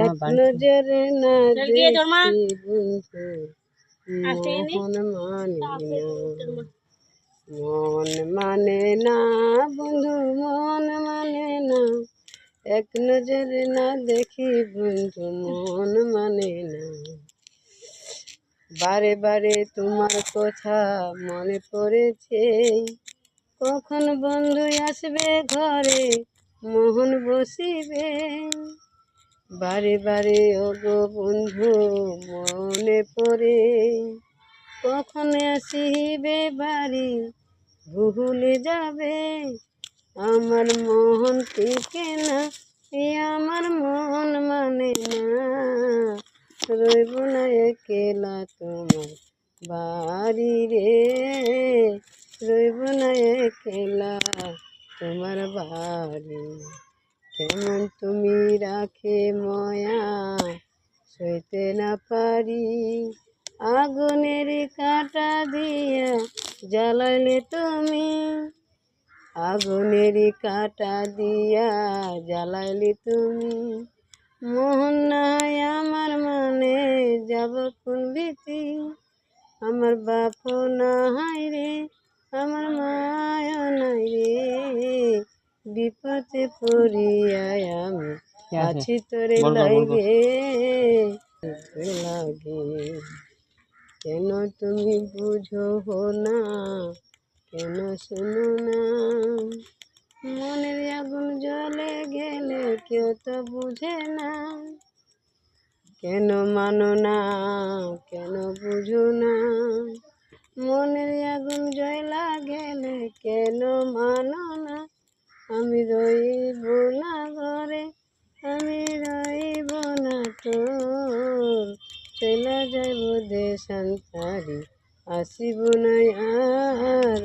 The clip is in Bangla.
এক নজরে না দেখি বন্ধু মন মানে না বন্ধু, মন মানে না। এক নজরে না দেখি বন্ধু মন মানে না। বারে বারে তোমার কথা মনে পড়েছে, কখন বন্ধু আসবে ঘরে মোহন বসিবে। বারে বারে ওগো বন্ধু মনে পড়ে, কখন আসিবে বাড়ি ভুলে যাবে। আমার মন টিকে না, আমার মন মানে না। রইব না একলা তোমার বাড়ি রে, রইব না একলা তোমার বাড়ি। কেমন তুমি রাখে ময়া সইতে না পারি, আগুনের কাঁটা দিয়া জ্বালাইলে তুমি, আগুনের কাঁটা দিয়া জ্বালাইলে তুমি। মোহন নাই আমার মানে যাব কোন ভীতি, আমার বাপ নাই রে, আমার মায়া নাই রে। বিপদে পড়িয়ায় আমি আছি তোরে লাগে লাগে। কেন তুমি বুঝো না, কেন শোনো না? মনের আগুন জ্বলে গেলে কেউ তো বুঝে না। কেন মানো না, কেন বুঝো না? মনের আগুন জ্বলা গেলে কেন মানো না? আমি রইব না ঘরে, আমি রইব না তোর, চলে যাইব দেশান্তরে, আসিব না আর।